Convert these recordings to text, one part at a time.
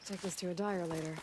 Take this to a dyer later.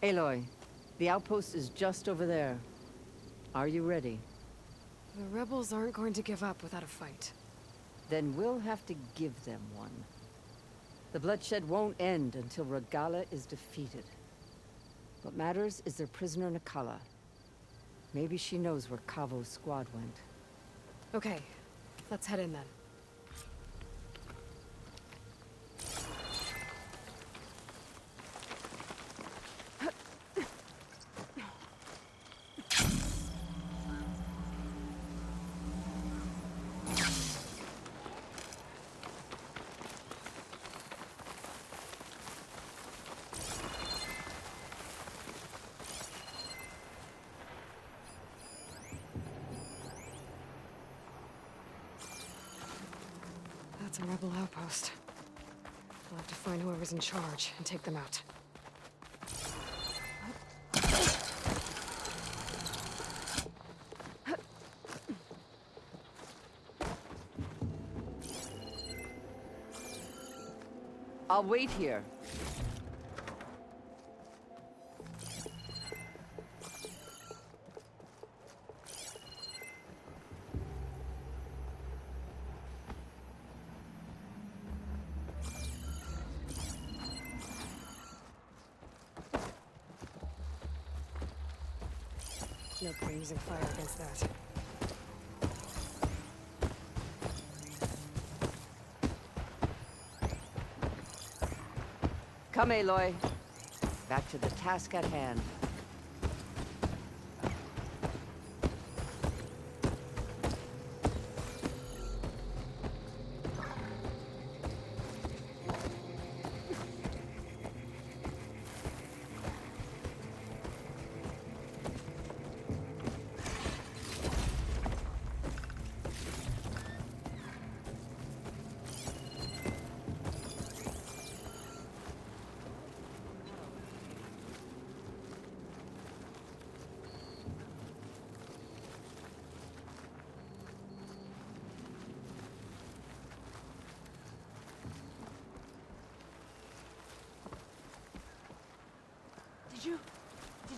Aloy, the outpost is just over there. Are you ready? The rebels aren't going to give up without a fight. Then we'll have to give them one. The bloodshed won't end until Regala is defeated. What matters is their prisoner Nakala. Maybe she knows where Kavo's squad went. Okay, let's head in then. That's a rebel outpost. We'll have to find whoever's in charge and take them out. I'll wait here. No point using fire against that. Come, Aloy. Back to the task at hand.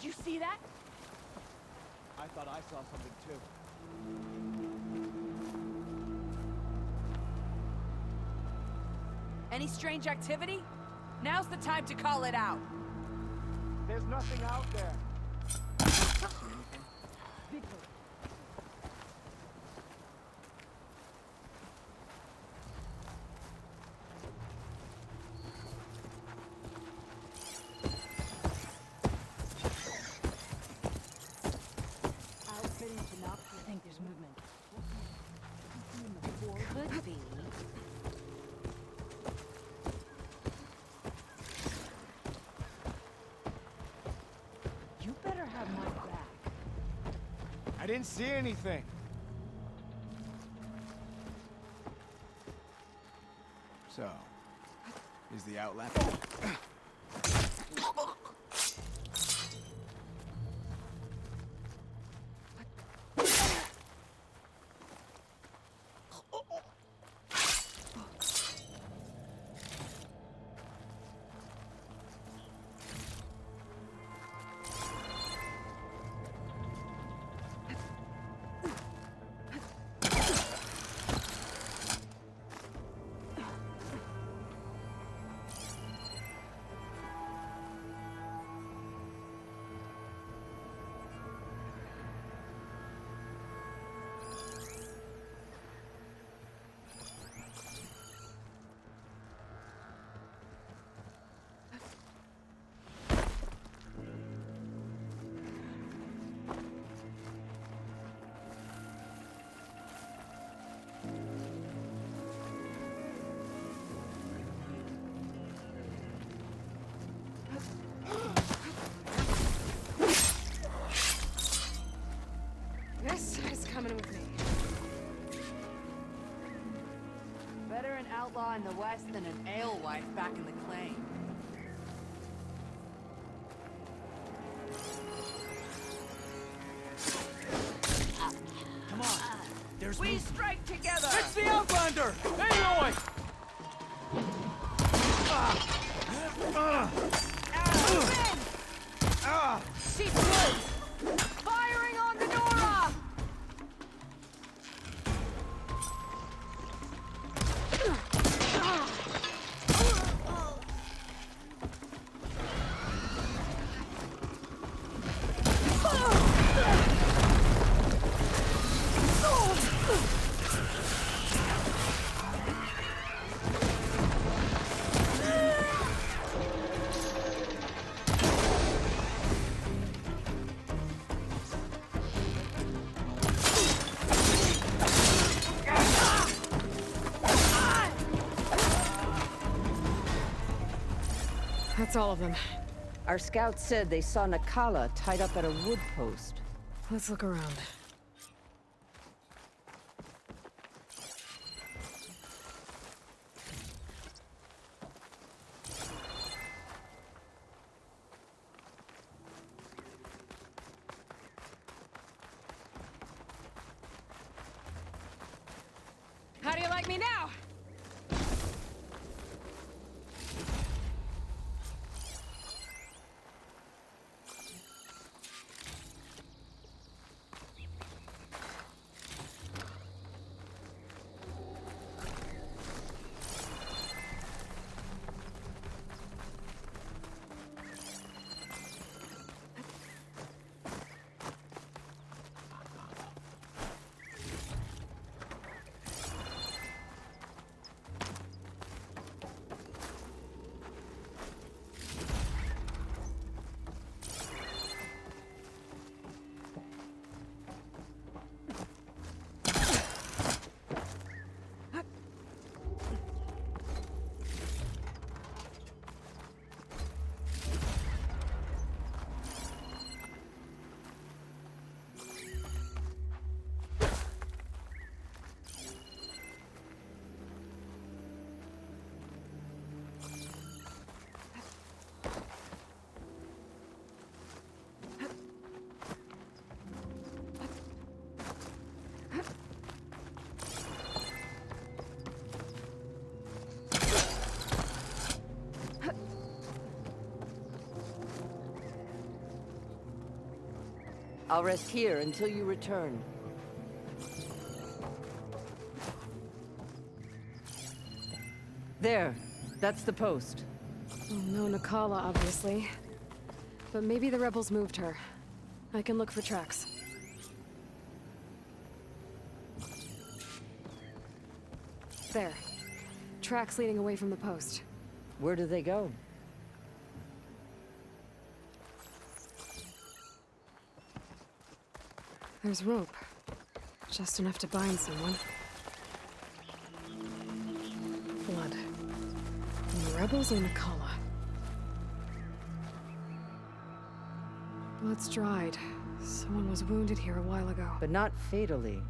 Did you see that? I thought I saw something too. Any strange activity? Now's the time to call it out. There's nothing out there. movement. Could be. You better have my back. I didn't see anything. So, is the outlap? This is coming with me. Better an outlaw in the West than an alewife back in the claim. Come on. There's We strike together! It's the Outlander! Aloy! She's good! Firing on the Nora! That's all of them. Our scouts said they saw Nakala tied up at a wood post. Let's look around. How do you like me now? I'll rest here until you return. There. That's the post. Well, no Nakala, obviously. But maybe the rebels moved her. I can look for tracks. There. Tracks leading away from the post. Where do they go? There's rope. Just enough to bind someone. Blood. From the rebels or Nakala? Blood's dried. Someone was wounded here a while ago. But not fatally.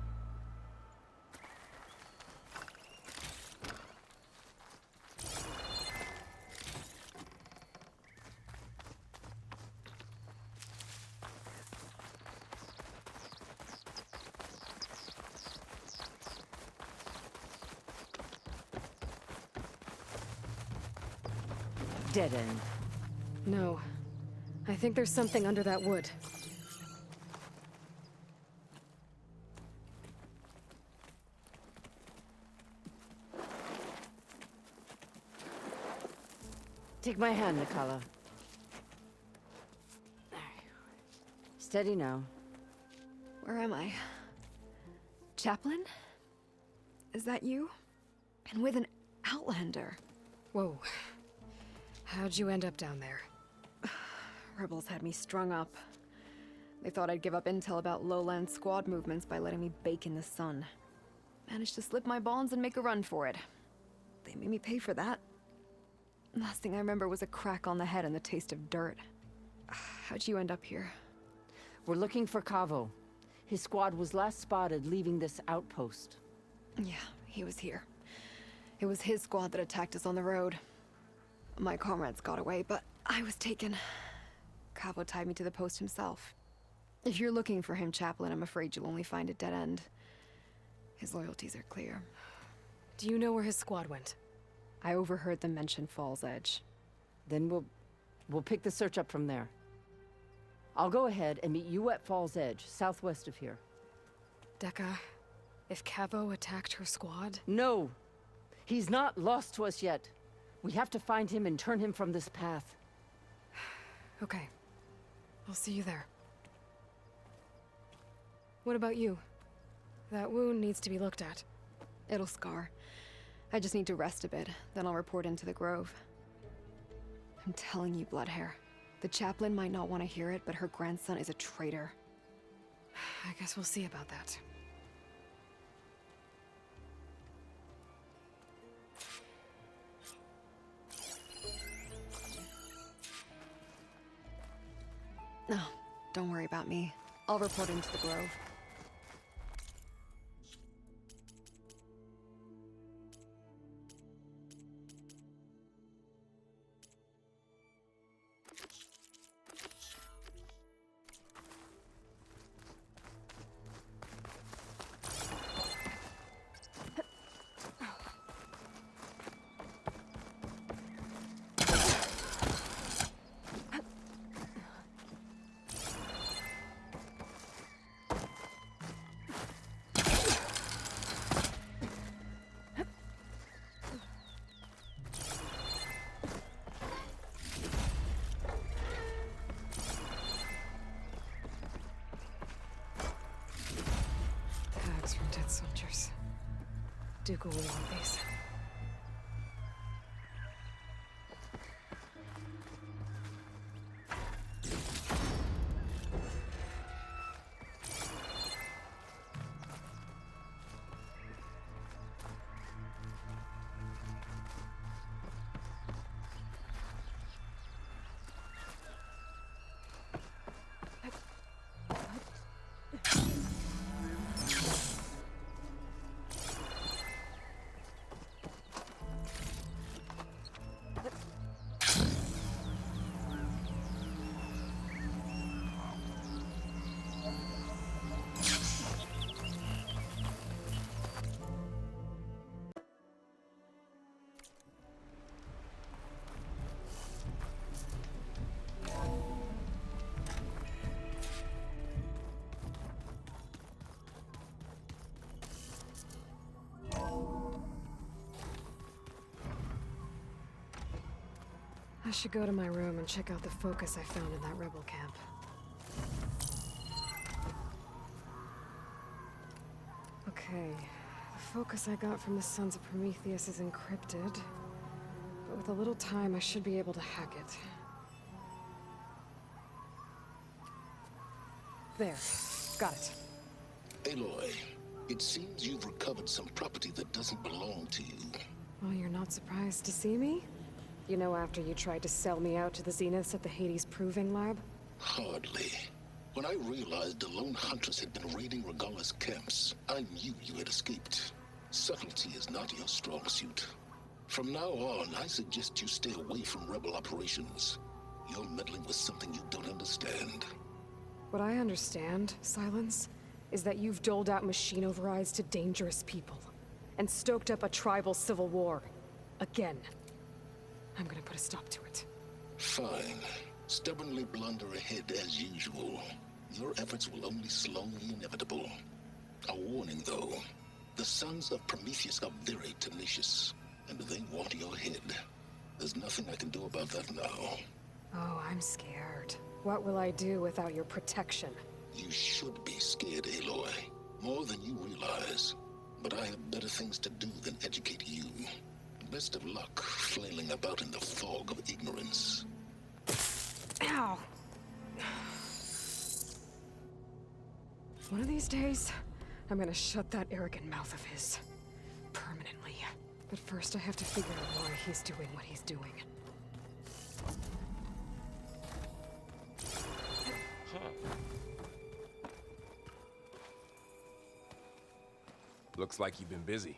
Dead end. No. I think there's something under that wood. Take my hand, Nakala. Steady now. Where am I? Chaplain? Is that you? And with an Outlander. Whoa. How'd you end up down there? Rebels had me strung up. They thought I'd give up intel about lowland squad movements by letting me bake in the sun. Managed to slip my bonds and make a run for it. They made me pay for that. Last thing I remember was a crack on the head and the taste of dirt. How'd you end up here? We're looking for Cavo. His squad was last spotted leaving this outpost. Yeah, he was here. It was his squad that attacked us on the road. My comrades got away, but I was taken. Cavo tied me to the post himself. If you're looking for him, Chaplain, I'm afraid you'll only find a dead end. His loyalties are clear. Do you know where his squad went? I overheard them mention Fall's Edge. Then we'll pick the search up from there. I'll go ahead and meet you at Fall's Edge, southwest of here. Dekka, if Cavo attacked her squad? No! He's not lost to us yet. We have to find him and turn him from this path. Okay. I'll see you there. What about you? That wound needs to be looked at. It'll scar. I just need to rest a bit, then I'll report into the Grove. I'm telling you, Bloodhair. The chaplain might not want to hear it, but her grandson is a traitor. I guess we'll see about that. No, don't worry about me. I'll report into the Grove. Tags from dead soldiers. Duke will want these. I should go to my room and check out the focus I found in that rebel camp. Okay, the focus I got from the Sons of Prometheus is encrypted, but with a little time I should be able to hack it. There, got it. Aloy, It seems you've recovered some property that doesn't belong to you. Well, you're not surprised to see me? You know, after you tried to sell me out to the Zeniths at the Hades Proving Lab? Hardly. When I realized the lone huntress had been raiding Regala's camps, I knew you had escaped. Subtlety is not your strong suit. From now on, I suggest you stay away from rebel operations. You're meddling with something you don't understand. What I understand, Silence, is that you've doled out machine overrides to dangerous people, and stoked up a tribal civil war. Again. I'm gonna put a stop to it. Fine. Stubbornly blunder ahead as usual. Your efforts will only slow the inevitable. A warning, though. The sons of Prometheus are very tenacious, and they want your head. There's nothing I can do about that now. Oh, I'm scared. What will I do without your protection? You should be scared, Aloy. More than you realize. But I have better things to do than educate you. Best of luck flailing about in the fog of ignorance. Ow! One of these days, I'm gonna shut that arrogant mouth of his. Permanently. But first I have to figure out why he's doing what he's doing. Looks like you've been busy.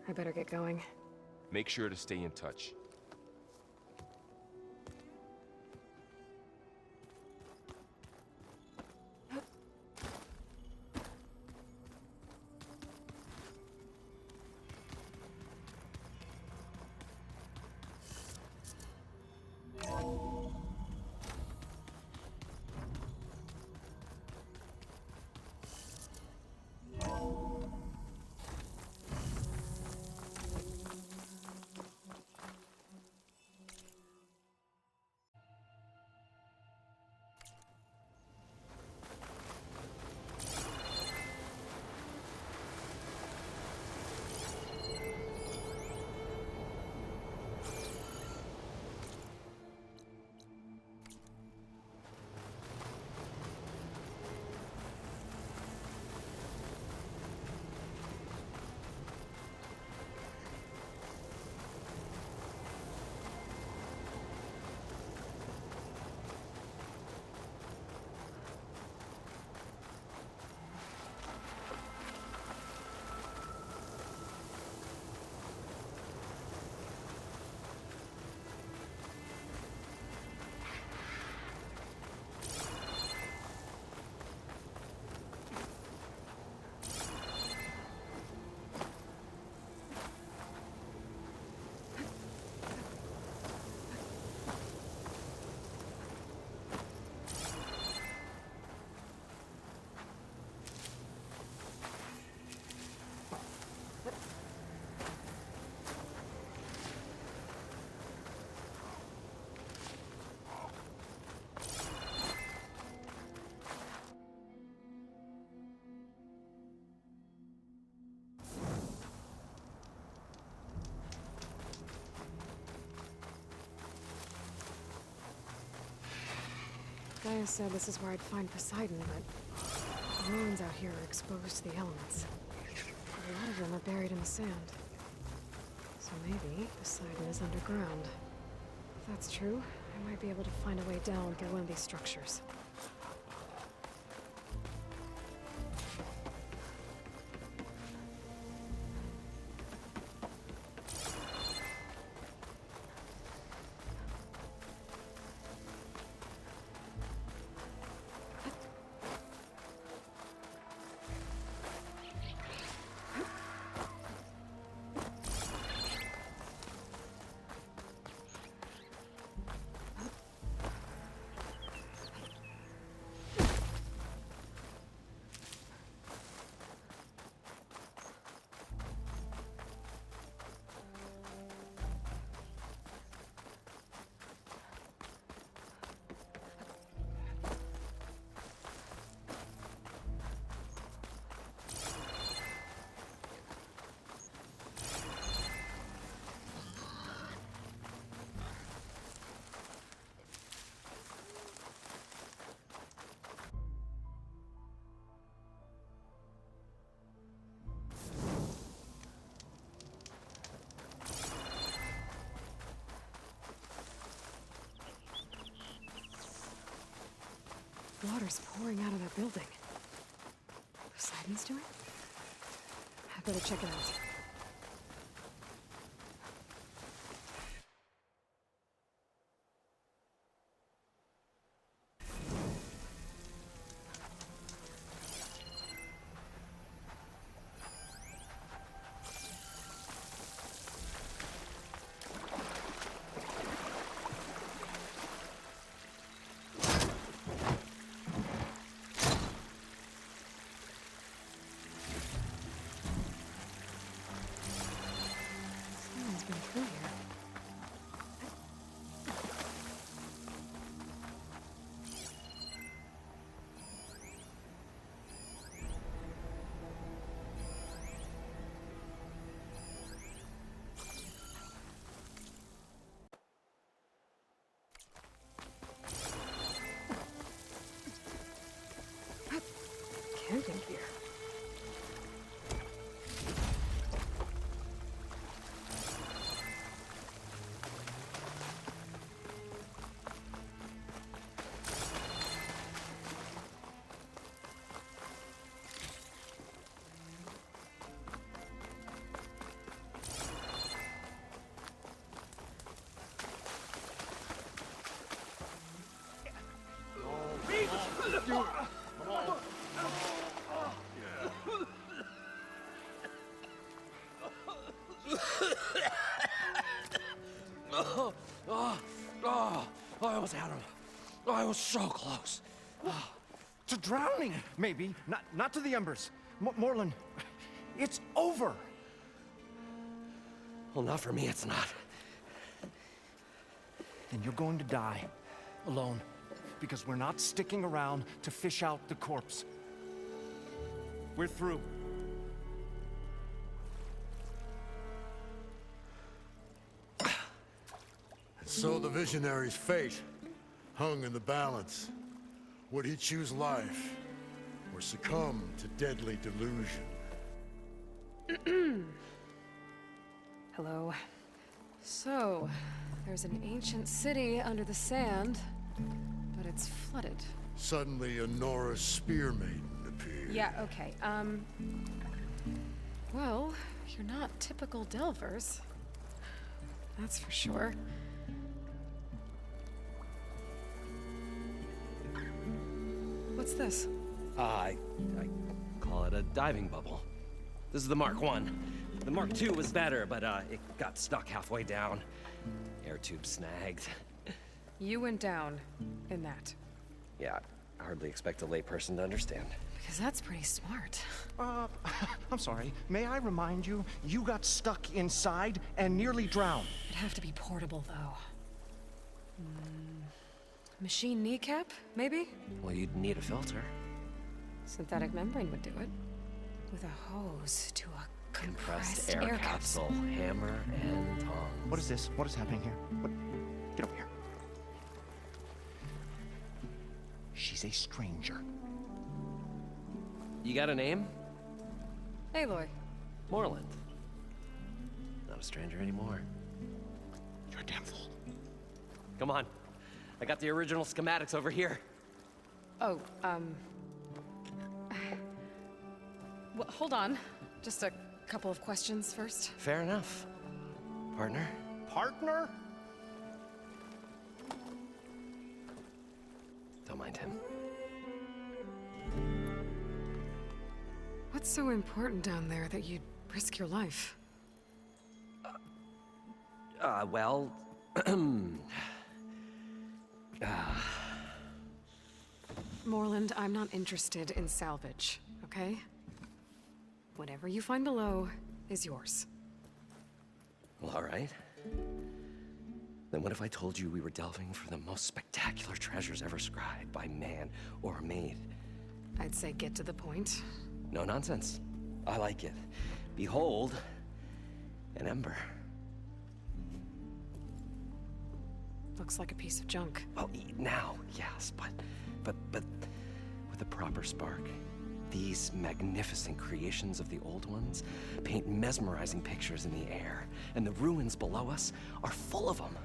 I better get going. Make sure to stay in touch. Gaia said this is where I'd find Poseidon, but the ruins out here are exposed to the elements. A lot of them are buried in the sand. So maybe Poseidon is underground. If that's true, I might be able to find a way down through one of these structures. water's pouring out of that building. Poseidon's doing? I better check it out. Someone's been through here. Camping gear. I almost had him. I was so close. To drowning, maybe. Not to the embers. Moreland, it's over. Well, not for me, it's not. Then you're going to die. Alone. Because we're not sticking around to fish out the corpse. We're through. So the visionary's fate hung in the balance. Would he choose life or succumb to deadly delusion? Hello. So, there's an ancient city under the sand, but it's flooded. Suddenly a Norse spear maiden appeared. Yeah, okay, well, you're not typical Delvers. That's for sure. What's this? I call it a diving bubble. This is the Mark I. The Mark II was better, but it got stuck halfway down. Air tube snagged. You went down in that. Yeah, I hardly expect a layperson to understand. Because that's pretty smart. I'm sorry. May I remind you, you got stuck inside and nearly drowned. It'd have to be portable, though. Machine kneecap, maybe? Well, you'd need a filter. Synthetic membrane would do it. With a hose to a compressed air capsule. capsule, hammer, and tongs. What is this? What is happening here? What? Get over here. She's a stranger. You got a name? Aloy. Moreland. Not a stranger anymore. You're a damn fool. Come on. I got the original schematics over here. Oh, well, hold on. Just a couple of questions first. Fair enough. Partner? Partner? Don't mind him. What's so important down there that you'd risk your life? Well... Moreland, I'm not interested in salvage, okay? Whatever you find below is yours. Well, all right. Then what if I told you we were delving for the most spectacular treasures ever scribed by man or maid? I'd say get to the point. No nonsense. I like it. Behold, an ember. Looks like a piece of junk. Well, now, yes, but with a proper spark. These magnificent creations of the old ones paint mesmerizing pictures in the air, and the ruins below us are full of them.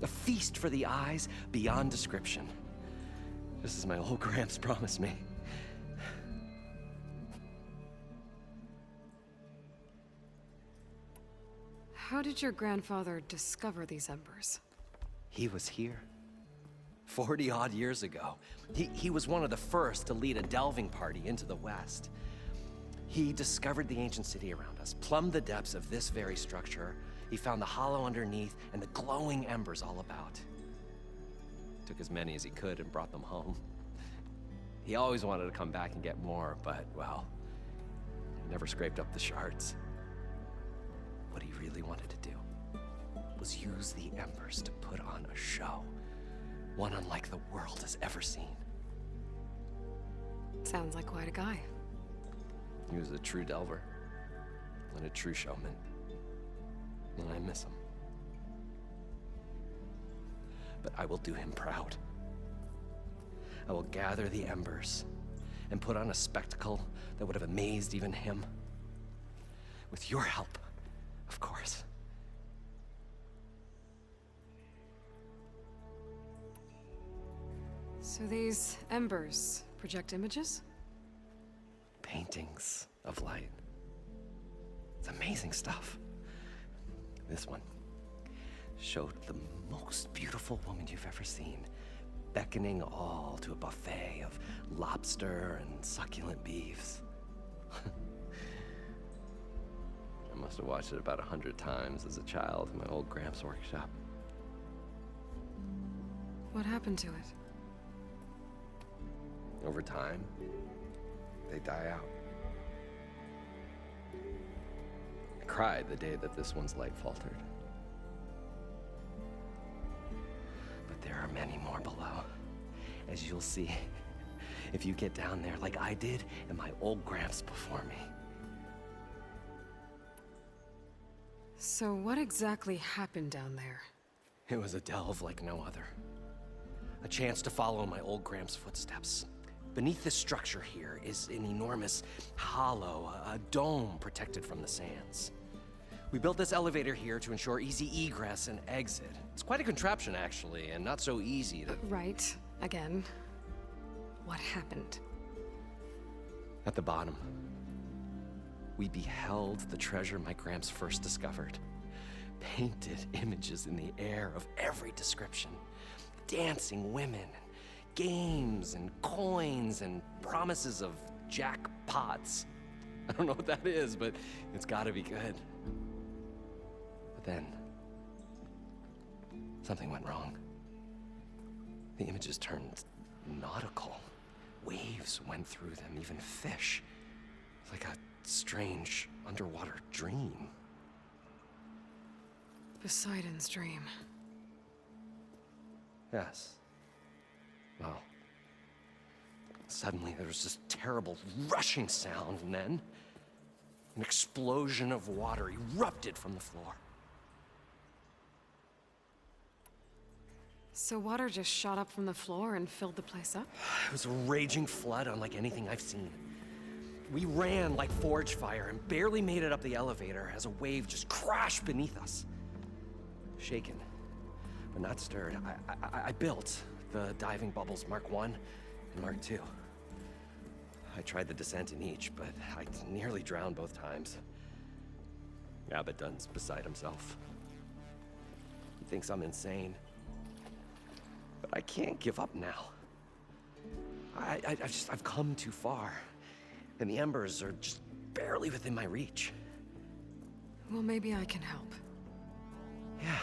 A feast for the eyes beyond description. Just as my old Gramps promised me. How did your grandfather discover these embers? He was here. 40-odd years ago. He was one of the first to lead a delving party into the West. He discovered the ancient city around us, plumbed the depths of this very structure. He found the hollow underneath and the glowing embers all about. Took as many as he could and brought them home. He always wanted to come back and get more, but, well, never scraped up the shards. What he really wanted to do was use the embers to put on a show, one unlike the world has ever seen. Sounds like quite a guy. He was a true delver and a true showman, and I miss him. But I will do him proud. I will gather the embers and put on a spectacle that would have amazed even him. With your help, of course. So these embers project images? Paintings of light. It's amazing stuff. This one showed the most beautiful woman you've ever seen, beckoning all to a buffet of lobster and succulent beefs. I must have watched it about 100 times as a child in my old Gramps' workshop. What happened to it? Over time, they die out. I cried the day that this one's light faltered. But there are many more below, as you'll see if you get down there like I did and my old Gramps before me. So what exactly happened down there? It was a delve like no other. A chance to follow my old Gramps' footsteps. Beneath this structure here is an enormous hollow, a dome protected from the sands. We built this elevator here to ensure easy egress and exit. It's quite a contraption, actually, and not so easy to... Right. Again. What happened? At the bottom, we beheld the treasure my Gramps first discovered. Painted images in the air of every description. Dancing women, games and coins and promises of jackpots. I don't know what that is, but it's gotta be good. But then, something went wrong. The images turned nautical. Waves went through them, even fish. It's like a strange underwater dream. Poseidon's dream. Yes. Well, suddenly there was this terrible rushing sound, and then an explosion of water erupted from the floor. So water just shot up from the floor and filled the place up? It was a raging flood unlike anything I've seen. We ran like forge fire and barely made it up the elevator as a wave just crashed beneath us. Shaken, but not stirred, I built the diving bubbles Mark I and Mark II. I tried the descent in each, but I nearly drowned both times. Abaddon's beside himself. He thinks I'm insane. But I can't give up now. I've come too far. And the embers are just barely within my reach. Well, maybe I can help. Yeah.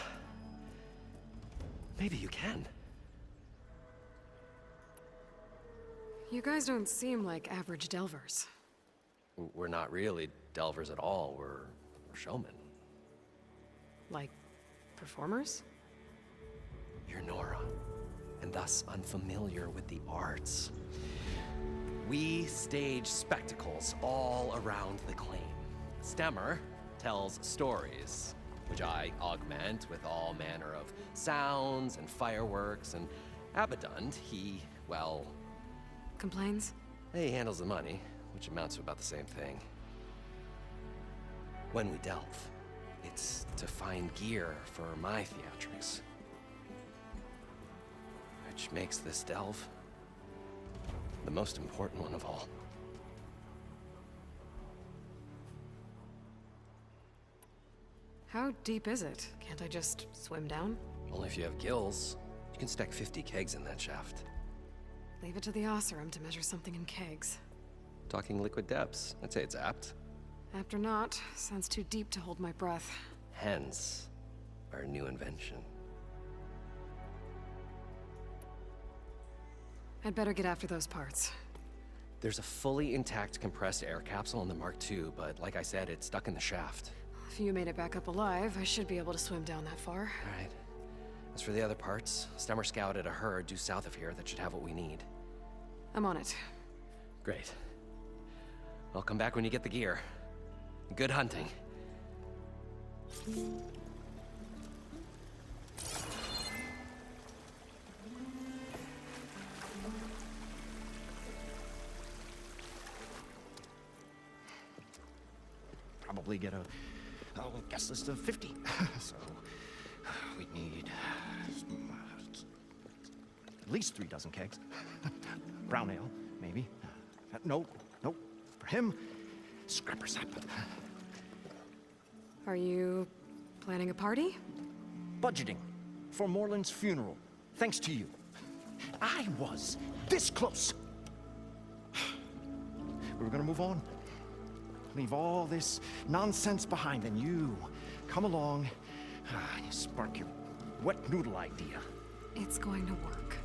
Maybe you can. You guys don't seem like average delvers. We're not really delvers at all. We're showmen. Like, performers? You're Nora, and thus unfamiliar with the arts. We stage spectacles all around the claim. Stemmer tells stories, which I augment with all manner of sounds and fireworks, and Abaddon, he, well... Complains? He handles the money, which amounts to about the same thing. When we delve, it's to find gear for my theatrics. Which makes this delve The most important one of all. How deep is it? Can't I just swim down? Only if you have gills. You can stack 50 kegs in that shaft. Leave it to the Oseram to measure something in kegs. Talking liquid depths, I'd say it's apt. Apt or not, sounds too deep to hold my breath. Hence, our new invention. I'd better get after those parts. There's a fully intact compressed air capsule in the Mark II, but like I said, it's stuck in the shaft. If you made it back up alive, I should be able to swim down that far. All right. As for the other parts, Stemmer scouted a herd due south of here that should have what we need. I'm on it. Great. I'll come back when you get the gear. Good hunting. Probably get a guest list of 50. So we need at least 3 dozen kegs. Brown ale, maybe. Nope. For him, scrapper sap. Are you planning a party? Budgeting for Moreland's funeral, thanks to you. I was this close. We were gonna move on. Leave all this nonsense behind, and you come along, you spark your wet noodle idea. It's going to work.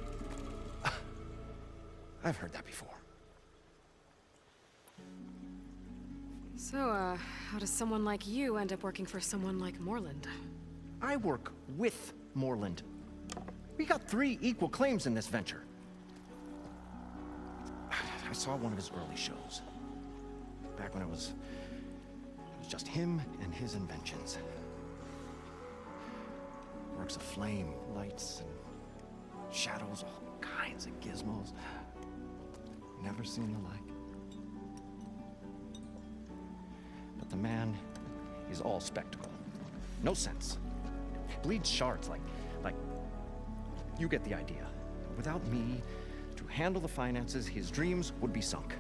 I've heard that before. So, how does someone like you end up working for someone like Moreland? I work with Moreland. We got 3 equal claims in this venture. I saw one of his early shows. Back when it was just him and his inventions. Works of flame, lights, and shadows, all kinds of gizmos. Never seen the like. But the man is all spectacle. No sense. Bleeds shards like you get the idea. Without me to handle the finances, his dreams would be sunk.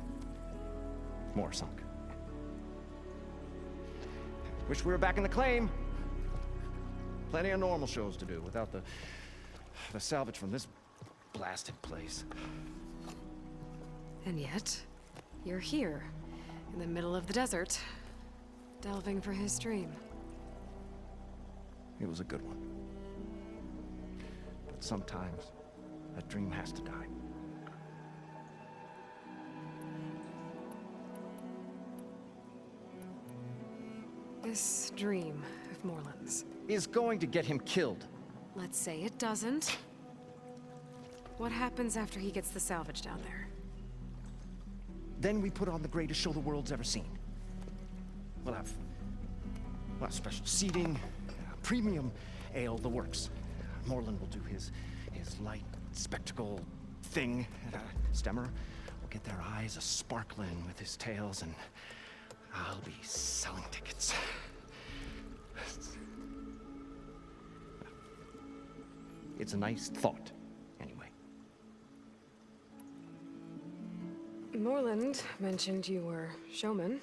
More sunk. Wish we were back in the claim. Plenty of normal shows to do without the salvage from this blasted place. And yet, you're here, in the middle of the desert, delving for his dream. It was a good one. But sometimes, that dream has to die. This dream of Moreland's. Is going to get him killed. Let's say it doesn't. What happens after he gets the salvage down there? Then we put on the greatest show the world's ever seen. We'll have special seating, premium ale, the works. Moreland will do his light spectacle thing. Stemmer will get their eyes a-sparkling with his tales, and I'll be selling tickets. It's a nice thought, anyway. Moreland mentioned you were showman.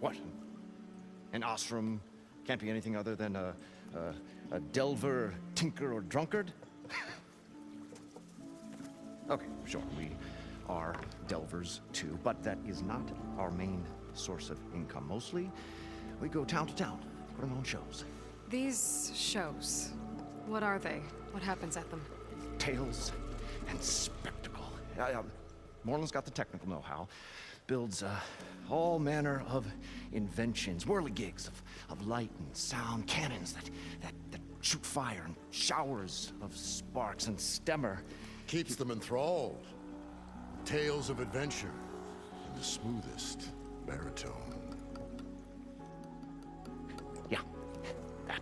What? An Osram can't be anything other than a delver, tinker, or drunkard? Okay, sure, we are delvers too, but that is not our main source of income. Mostly, we go town to town, putting on shows. These shows, what are they? What happens at them? Tales and spectacle. Moreland's got the technical know-how. Builds all manner of inventions, whirligigs of light and sound, cannons that shoot fire, and showers of sparks, and Stemmer Keeps them enthralled. Tales of adventure in the smoothest baritone. Yeah, that.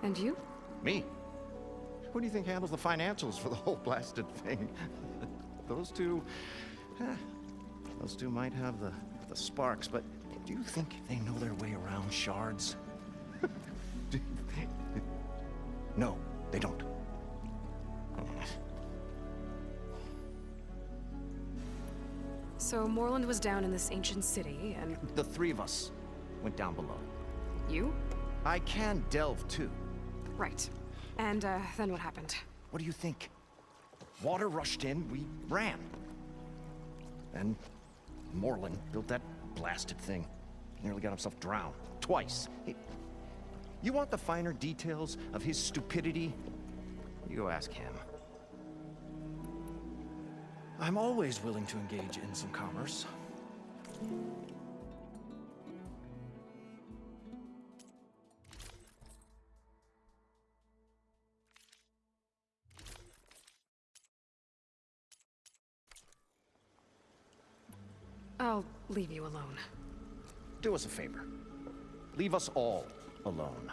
And you? Me? Who do you think handles the financials for the whole blasted thing? Those two might have the sparks, but do you think they know their way around shards? No, they don't. So Moreland was down in this ancient city, and The three of us went down below. you? I can delve too. Right. And, then what happened? What do you think? Water rushed in, we ran. Then Moreland built that blasted thing. He nearly got himself drowned. Twice. You want the finer details of his stupidity? You go ask him. I'm always willing to engage in some commerce. I'll leave you alone. Do us a favor. Leave us all alone.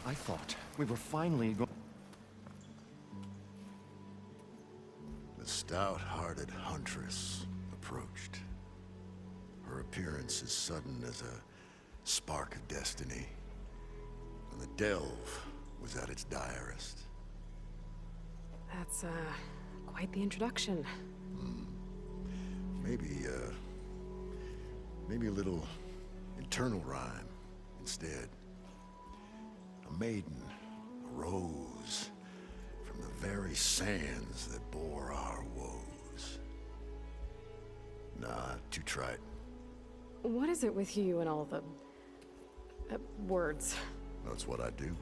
I thought we were finally going. The stout-hearted huntress approached. Her appearance as sudden as a spark of destiny. And the delve was at its direst. That's, quite the introduction. Maybe a little internal rhyme instead. A maiden arose from the very sands that bore our woes. Nah, too trite. What is it with you and all the... words? That's what I do.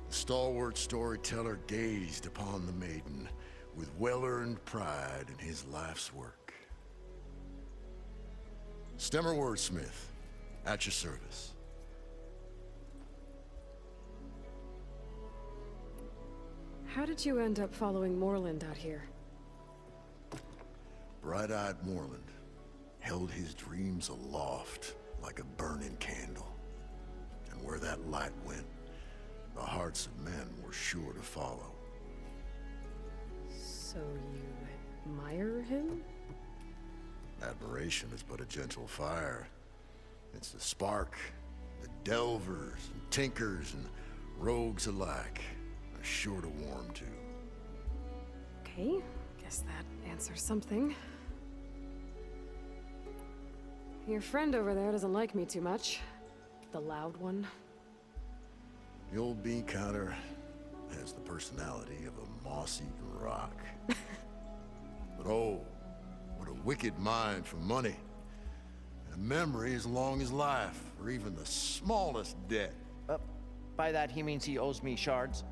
The stalwart storyteller gazed upon the maiden with well-earned pride in his life's work. Stemmer wordsmith, at your service. How did you end up following Moreland out here? Bright-eyed Moreland held his dreams aloft like a burning candle. And where that light went, the hearts of men were sure to follow. So you admire him? Admiration is but a gentle fire. It's the spark that delvers and tinkers and rogues alike are sure to warm to. Okay, guess that answers something. Your friend over there doesn't like me too much. The loud one. The old bean counter has the personality of a moss-eaten rock. But oh, what a wicked mind for money. And a memory as long as life, or even the smallest debt. By that, he means he owes me shards.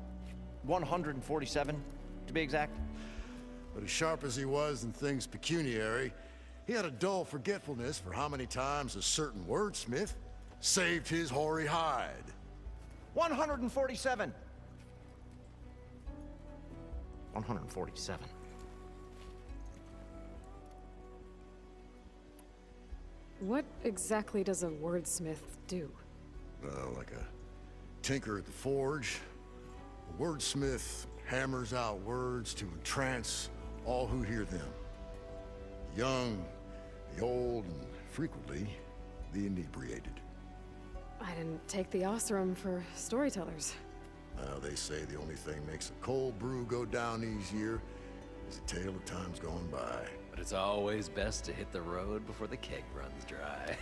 147, to be exact. But as sharp as he was in things pecuniary, he had a dull forgetfulness for how many times a certain wordsmith saved his hoary hide. 147. 147. What exactly does a wordsmith do? Like a tinker at the forge, a wordsmith hammers out words to entrance all who hear them. The young, the old, and frequently, the inebriated. I didn't take the Osram for storytellers. They say the only thing makes a cold brew go down easier is a tale of times gone by. But it's always best to hit the road before the keg runs dry.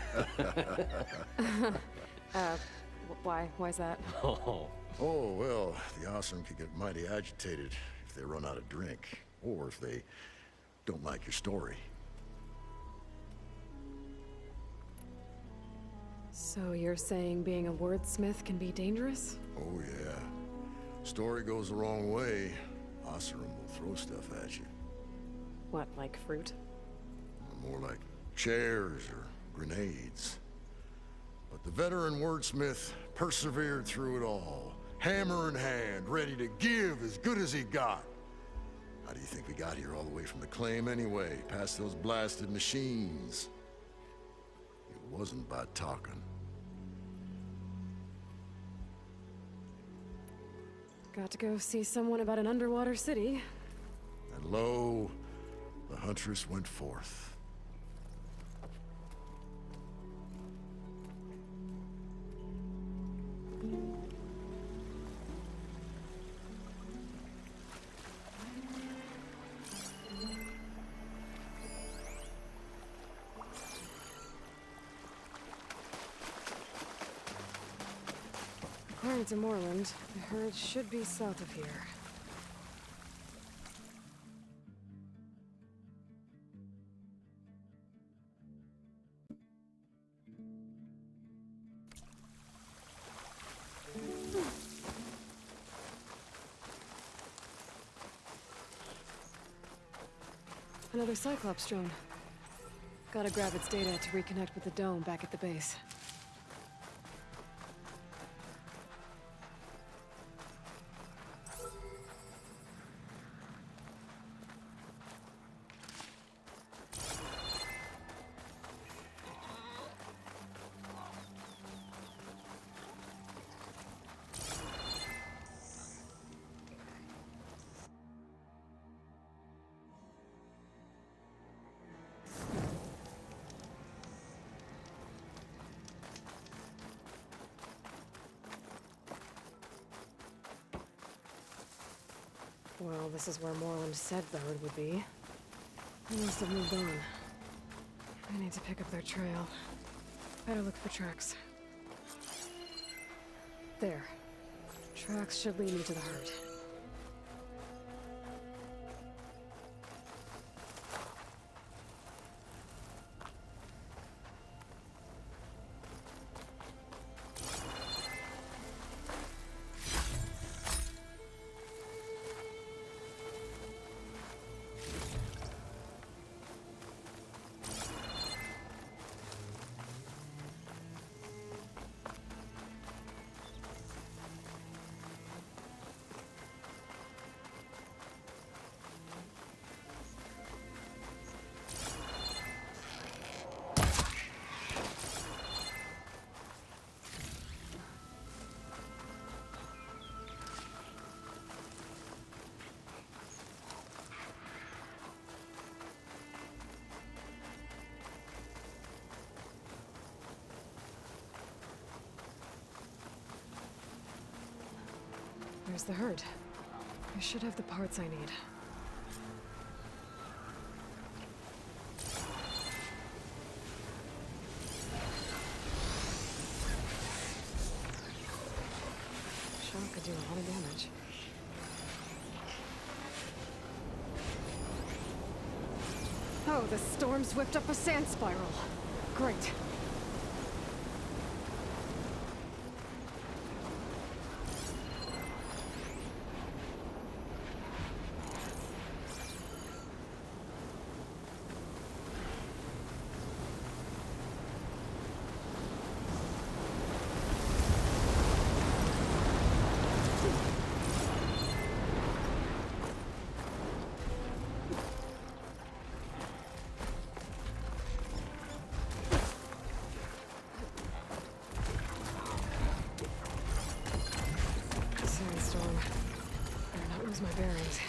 Why's that? Oh, Oh, well, the Osram could get mighty agitated if they run out of drink, or if they don't like your story. So you're saying being a wordsmith can be dangerous? Oh, yeah. Story goes the wrong way, Osram will throw stuff at you. What, like fruit? More like chairs or grenades. But the veteran wordsmith persevered through it all, hammer in hand, ready to give as good as he got. How do you think we got here all the way from the claim anyway, past those blasted machines? It wasn't by talking. Got to go see someone about an underwater city. And lo, the huntress went forth. According to Moreland, the herd should be south of here. Another Cyclops drone. Gotta grab its data to reconnect with the dome back at the base. Well, this is where Moreland said the herd would be. They must have moved on. I need to pick up their trail. Better look for tracks. There. Tracks should lead me to the herd. There's the herd. I should have the parts I need. Shot could do a lot of damage. Oh, the storm's whipped up a sand spiral. Great. Sandstorm. Better not lose my bearings.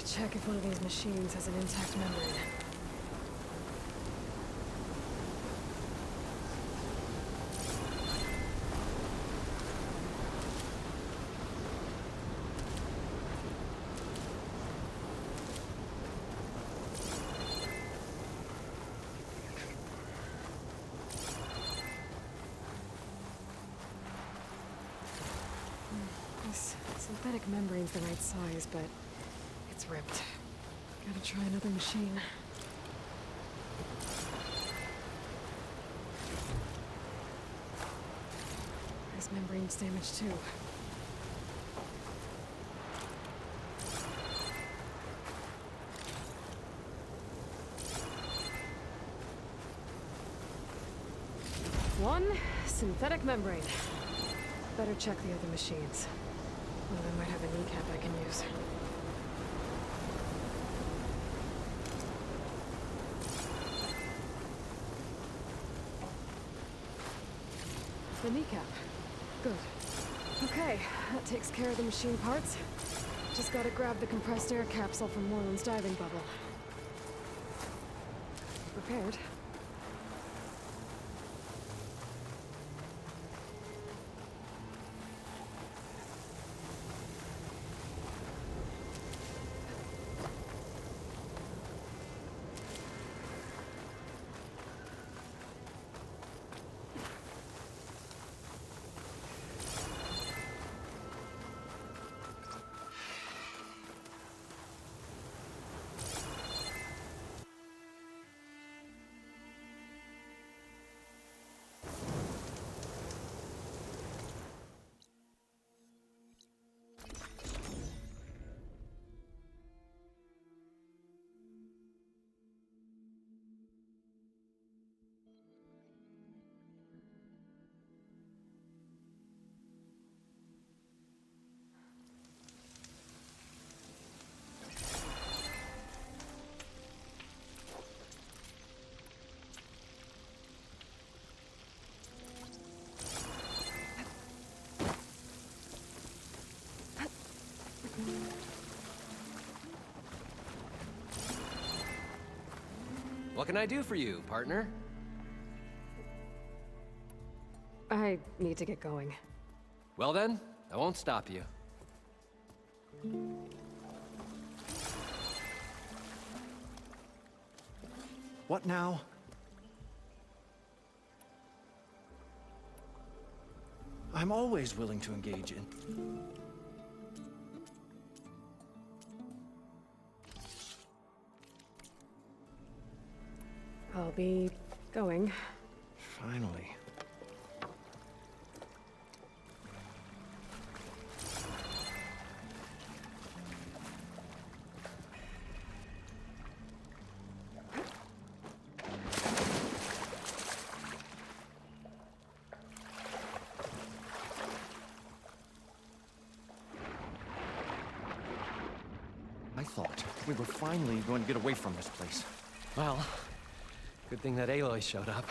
check if one of these machines has an intact membrane. This synthetic membrane's the right size, but it's ripped. Gotta try another machine. This membrane's damaged too. One synthetic membrane. Better check the other machines. One of them might have a kneecap I can use. The kneecap. Good. Okay, that takes care of the machine parts. Just gotta grab the compressed air capsule from Moreland's diving bubble. Prepared. What can I do for you, partner? I need to get going. Well then, I won't stop you. What now? I'm always willing to engage in... I'll be going. Finally. I thought we were finally going to get away from this place. Well, good thing that Aloy showed up.